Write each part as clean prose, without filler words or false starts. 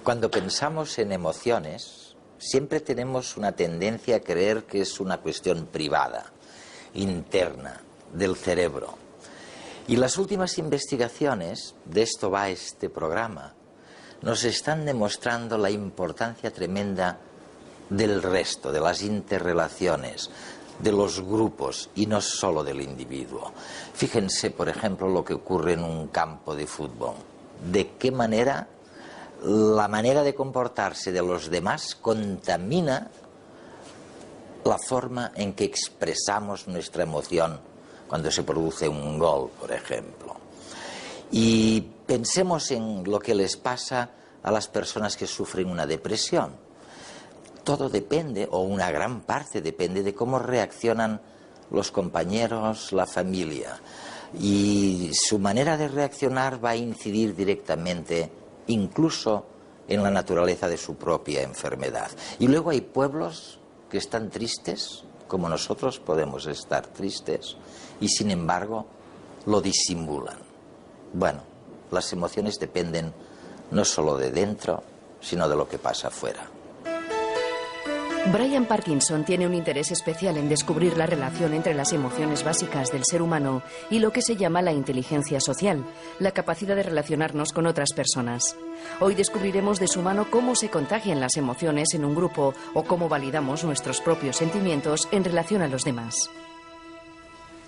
Cuando pensamos en emociones, siempre tenemos una tendencia a creer que es una cuestión privada, interna, del cerebro. Y las últimas investigaciones, de esto va este programa, nos están demostrando la importancia tremenda del resto, de las interrelaciones, de los grupos y no solo del individuo. Fíjense, por ejemplo, lo que ocurre en un campo de fútbol. ¿De qué manera la manera de comportarse de los demás contamina la forma en que expresamos nuestra emoción cuando se produce un gol, por ejemplo? Y pensemos en lo que les pasa a las personas que sufren una depresión. Todo depende, o una gran parte depende, de cómo reaccionan los compañeros, la familia. Y su manera de reaccionar va a incidir directamente incluso en la naturaleza de su propia enfermedad. Y luego hay pueblos que están tristes, como nosotros podemos estar tristes, y sin embargo lo disimulan. Bueno, las emociones dependen no solo de dentro, sino de lo que pasa afuera. Brian Parkinson tiene un interés especial en descubrir la relación entre las emociones básicas del ser humano y lo que se llama la inteligencia social, la capacidad de relacionarnos con otras personas. Hoy descubriremos de su mano cómo se contagian las emociones en un grupo o cómo validamos nuestros propios sentimientos en relación a los demás.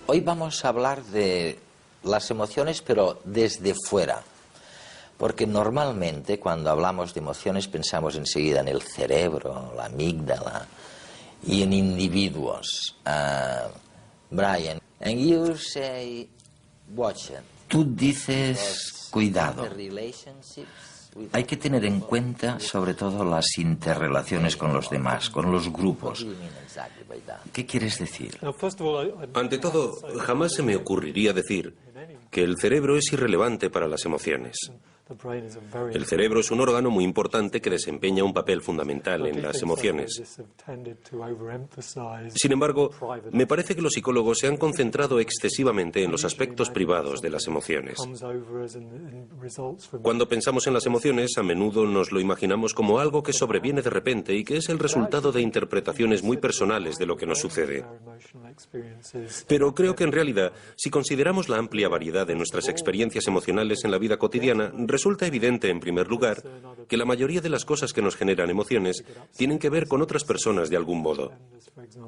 Hoy vamos a hablar de las emociones, pero desde fuera. Porque normalmente cuando hablamos de emociones pensamos enseguida en el cerebro, la amígdala, y en individuos. Brian, and you say, watch it. Tú dices, cuidado. Hay que tener en cuenta sobre todo las interrelaciones con los demás, con los grupos. ¿Qué quieres decir? Ante todo, jamás se me ocurriría decir que el cerebro es irrelevante para las emociones. El cerebro es un órgano muy importante que desempeña un papel fundamental en las emociones. Sin embargo, me parece que los psicólogos se han concentrado excesivamente en los aspectos privados de las emociones. Cuando pensamos en las emociones, a menudo nos lo imaginamos como algo que sobreviene de repente y que es el resultado de interpretaciones muy personales de lo que nos sucede. Pero creo que en realidad, si consideramos la amplia variedad de nuestras experiencias emocionales en la vida cotidiana, resulta evidente, en primer lugar, que la mayoría de las cosas que nos generan emociones tienen que ver con otras personas de algún modo.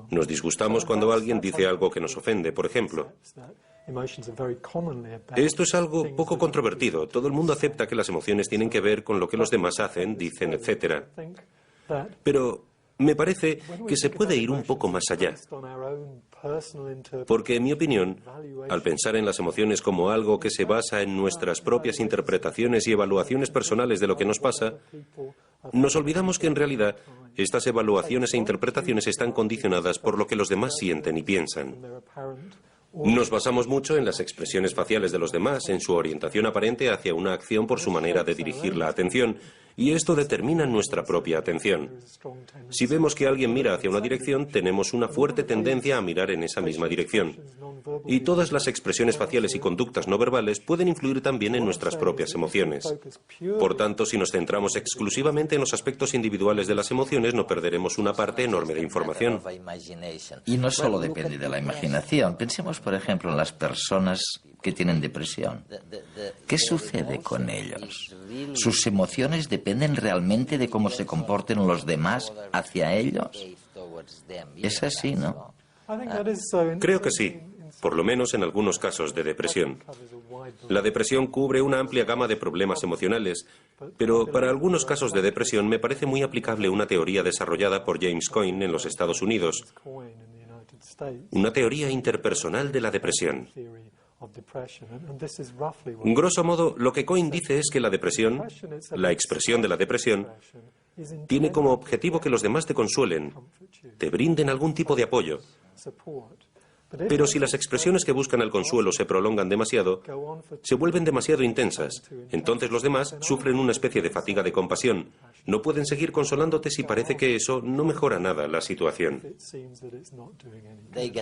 Nos disgustamos cuando alguien dice algo que nos ofende, por ejemplo. Esto es algo poco controvertido. Todo el mundo acepta que las emociones tienen que ver con lo que los demás hacen, dicen, etc. Pero me parece que se puede ir un poco más allá. Porque, en mi opinión, al pensar en las emociones como algo que se basa en nuestras propias interpretaciones y evaluaciones personales de lo que nos pasa, nos olvidamos que en realidad estas evaluaciones e interpretaciones están condicionadas por lo que los demás sienten y piensan. Nos basamos mucho en las expresiones faciales de los demás, en su orientación aparente hacia una acción por su manera de dirigir la atención, y esto determina nuestra propia atención. Si vemos que alguien mira hacia una dirección, tenemos una fuerte tendencia a mirar en esa misma dirección. Y todas las expresiones faciales y conductas no verbales pueden influir también en nuestras propias emociones. Por tanto, si nos centramos exclusivamente en los aspectos individuales de las emociones, no perderemos una parte enorme de información. Y no solo depende de la imaginación. Pensemos, por ejemplo, en las personas que tienen depresión. ¿Qué sucede con ellos? ¿Sus emociones dependen realmente de cómo se comporten los demás hacia ellos? Es así, ¿no? Creo que sí, por lo menos en algunos casos de depresión. La depresión cubre una amplia gama de problemas emocionales, pero para algunos casos de depresión me parece muy aplicable una teoría desarrollada por James Coyne en los Estados Unidos, una teoría interpersonal de la depresión. Grosso modo, lo que Coyne dice es que la depresión, la expresión de la depresión, tiene como objetivo que los demás te consuelen, te brinden algún tipo de apoyo. Pero si las expresiones que buscan el consuelo se prolongan demasiado, se vuelven demasiado intensas. Entonces los demás sufren una especie de fatiga de compasión. No pueden seguir consolándote si parece que eso no mejora nada la situación.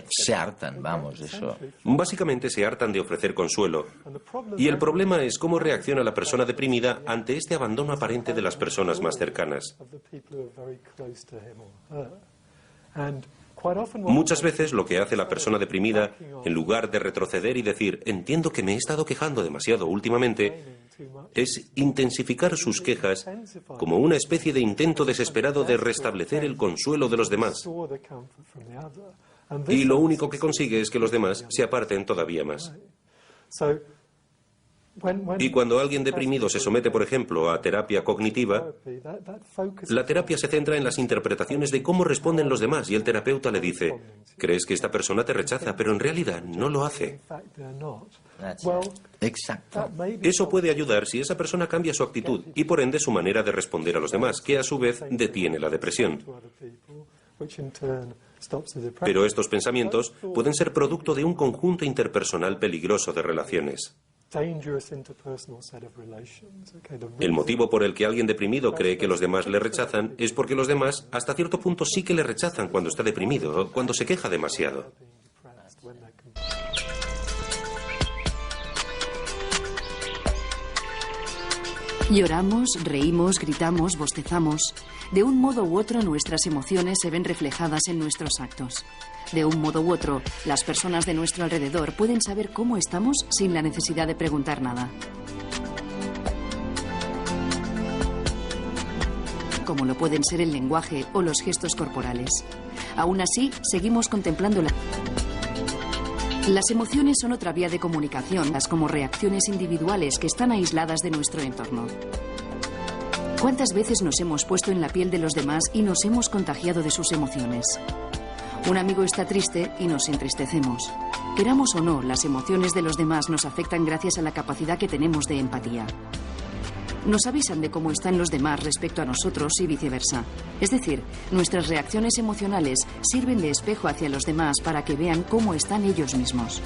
Se hartan, vamos, eso. Básicamente se hartan de ofrecer consuelo. Y el problema es cómo reacciona la persona deprimida ante este abandono aparente de las personas más cercanas. Muchas veces lo que hace la persona deprimida, en lugar de retroceder y decir, entiendo que me he estado quejando demasiado últimamente, es intensificar sus quejas como una especie de intento desesperado de restablecer el consuelo de los demás. Y lo único que consigue es que los demás se aparten todavía más. Y cuando alguien deprimido se somete, por ejemplo, a terapia cognitiva, la terapia se centra en las interpretaciones de cómo responden los demás y el terapeuta le dice, crees que esta persona te rechaza, pero en realidad no lo hace. Exacto. Eso puede ayudar si esa persona cambia su actitud y por ende su manera de responder a los demás, que a su vez detiene la depresión. Pero estos pensamientos pueden ser producto de un conjunto interpersonal peligroso de relaciones. El motivo por el que alguien deprimido cree que los demás le rechazan es porque los demás, hasta cierto punto, sí que le rechazan cuando está deprimido o cuando se queja demasiado. Lloramos, reímos, gritamos, bostezamos. De un modo u otro, nuestras emociones se ven reflejadas en nuestros actos. De un modo u otro, las personas de nuestro alrededor pueden saber cómo estamos sin la necesidad de preguntar nada. Como lo pueden ser el lenguaje o los gestos corporales. Aún así, seguimos contemplando Las emociones son otra vía de comunicación, como reacciones individuales que están aisladas de nuestro entorno. ¿Cuántas veces nos hemos puesto en la piel de los demás y nos hemos contagiado de sus emociones? Un amigo está triste y nos entristecemos. Queramos o no, las emociones de los demás nos afectan gracias a la capacidad que tenemos de empatía. Nos avisan de cómo están los demás respecto a nosotros y viceversa. Es decir, nuestras reacciones emocionales sirven de espejo hacia los demás para que vean cómo están ellos mismos.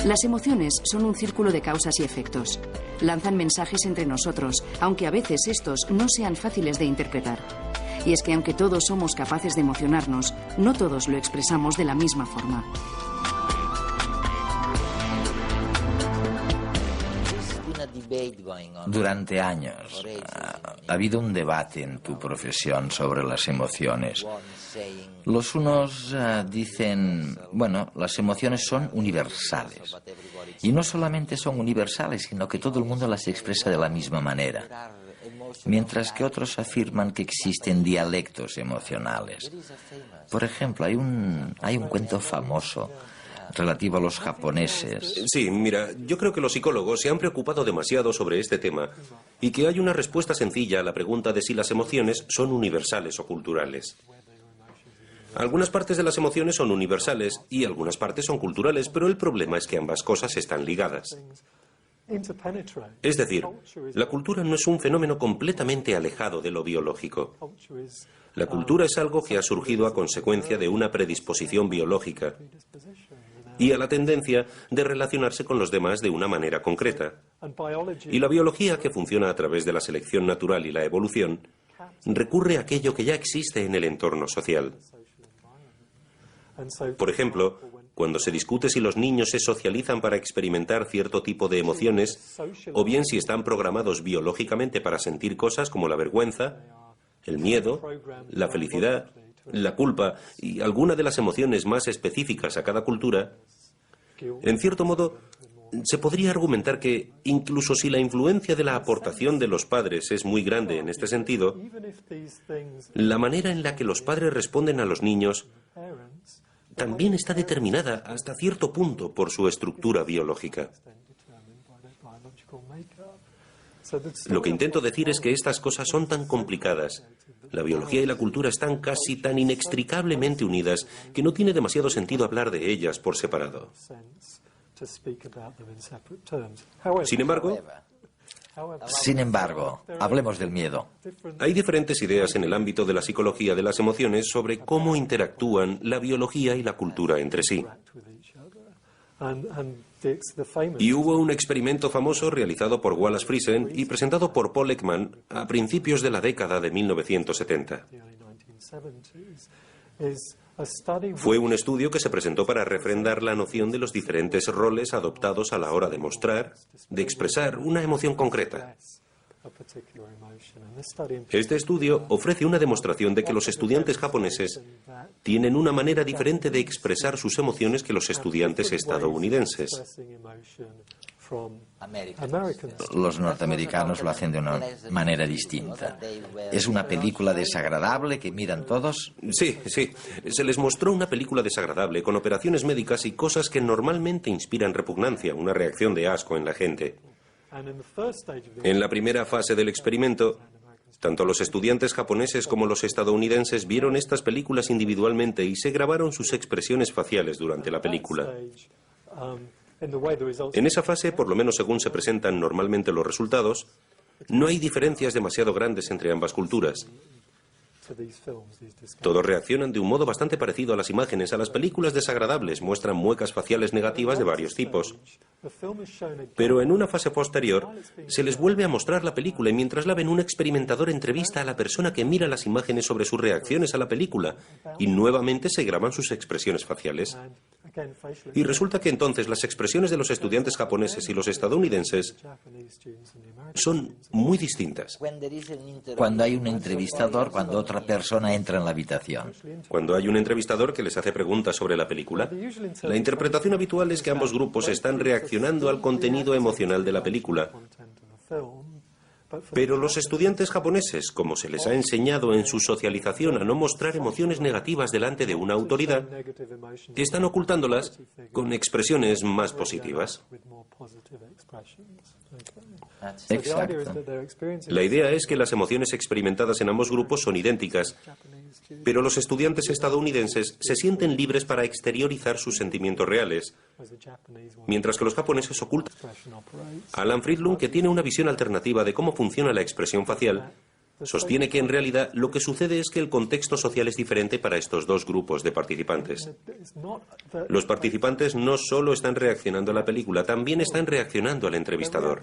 Las emociones son un círculo de causas y efectos. Lanzan mensajes entre nosotros, aunque a veces estos no sean fáciles de interpretar. Y es que aunque todos somos capaces de emocionarnos, no todos lo expresamos de la misma forma. Durante años ha habido un debate en tu profesión sobre las emociones. Los unos dicen, bueno, las emociones son universales. Y no solamente son universales, sino que todo el mundo las expresa de la misma manera. Mientras que otros afirman que existen dialectos emocionales. Por ejemplo, hay un cuento famoso relativo a los japoneses. Sí, mira, yo creo que los psicólogos se han preocupado demasiado sobre este tema y que hay una respuesta sencilla a la pregunta de si las emociones son universales o culturales. Algunas partes de las emociones son universales y algunas partes son culturales, pero el problema es que ambas cosas están ligadas. Es decir, la cultura no es un fenómeno completamente alejado de lo biológico. La cultura es algo que ha surgido a consecuencia de una predisposición biológica y a la tendencia de relacionarse con los demás de una manera concreta. Y la biología, que funciona a través de la selección natural y la evolución, recurre a aquello que ya existe en el entorno social. Por ejemplo, cuando se discute si los niños se socializan para experimentar cierto tipo de emociones, o bien si están programados biológicamente para sentir cosas como la vergüenza, el miedo, la felicidad, la culpa y alguna de las emociones más específicas a cada cultura, en cierto modo, se podría argumentar que, incluso si la influencia de la aportación de los padres es muy grande en este sentido, la manera en la que los padres responden a los niños también está determinada hasta cierto punto por su estructura biológica. Lo que intento decir es que estas cosas son tan complicadas, la biología y la cultura están casi tan inextricablemente unidas que no tiene demasiado sentido hablar de ellas por separado. Sin embargo, Sin embargo, hablemos del miedo. Hay diferentes ideas en el ámbito de la psicología de las emociones sobre cómo interactúan la biología y la cultura entre sí. Y hubo un experimento famoso realizado por Wallace Friesen y presentado por Paul Ekman a principios de la década de 1970. Fue un estudio que se presentó para refrendar la noción de los diferentes roles adoptados a la hora de mostrar, de expresar una emoción concreta. Este estudio ofrece una demostración de que los estudiantes japoneses tienen una manera diferente de expresar sus emociones que los estudiantes estadounidenses. Los norteamericanos lo hacen de una manera distinta. ¿Es una película desagradable que miran todos? Sí. Se les mostró una película desagradable con operaciones médicas y cosas que normalmente inspiran repugnancia, una reacción de asco en la gente. En la primera fase del experimento, tanto los estudiantes japoneses como los estadounidenses vieron estas películas individualmente y se grabaron sus expresiones faciales durante la película. En esa fase, por lo menos según se presentan normalmente los resultados, no hay diferencias demasiado grandes entre ambas culturas. Todos reaccionan de un modo bastante parecido a las imágenes. A las películas desagradables muestran muecas faciales negativas de varios tipos. Pero en una fase posterior, se les vuelve a mostrar la película y mientras la ven, un experimentador entrevista a la persona que mira las imágenes sobre sus reacciones a la película y nuevamente se graban sus expresiones faciales. Y resulta que entonces las expresiones de los estudiantes japoneses y los estadounidenses son muy distintas. Cuando hay un entrevistador, cuando otra persona entra en la habitación. Cuando hay un entrevistador que les hace preguntas sobre la película, la interpretación habitual es que ambos grupos están reaccionando al contenido emocional de la película. Pero los estudiantes japoneses, como se les ha enseñado en su socialización a no mostrar emociones negativas delante de una autoridad, están ocultándolas con expresiones más positivas. Exacto. La idea es que las emociones experimentadas en ambos grupos son idénticas, pero los estudiantes estadounidenses se sienten libres para exteriorizar sus sentimientos reales, mientras que los japoneses ocultan. Alan Friedlund, que tiene una visión alternativa de cómo funciona la expresión facial, sostiene que en realidad lo que sucede es que el contexto social es diferente para estos dos grupos de participantes. Los participantes no solo están reaccionando a la película, también están reaccionando al entrevistador.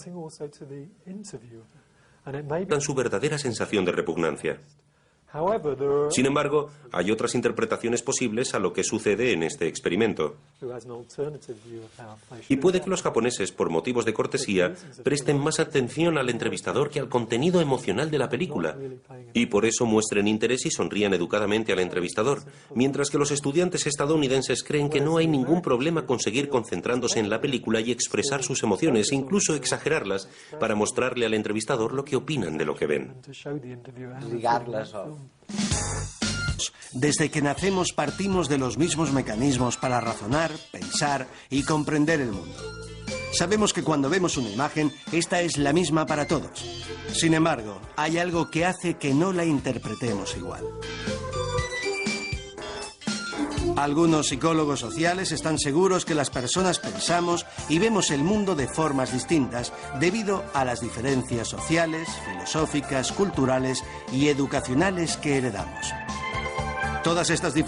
Dan su verdadera sensación de repugnancia. Sin embargo, hay otras interpretaciones posibles a lo que sucede en este experimento. Y puede que los japoneses, por motivos de cortesía, presten más atención al entrevistador que al contenido emocional de la película, y por eso muestren interés y sonrían educadamente al entrevistador, mientras que los estudiantes estadounidenses creen que no hay ningún problema con seguir concentrándose en la película y expresar sus emociones, incluso exagerarlas, para mostrarle al entrevistador lo que opinan de lo que ven. Desde que nacemos partimos de los mismos mecanismos para razonar, pensar y comprender el mundo. Sabemos que cuando vemos una imagen, esta es la misma para todos. Sin embargo, hay algo que hace que no la interpretemos igual. Algunos psicólogos sociales están seguros que las personas pensamos y vemos el mundo de formas distintas debido a las diferencias sociales, filosóficas, culturales y educacionales que heredamos. Todas estas diferencias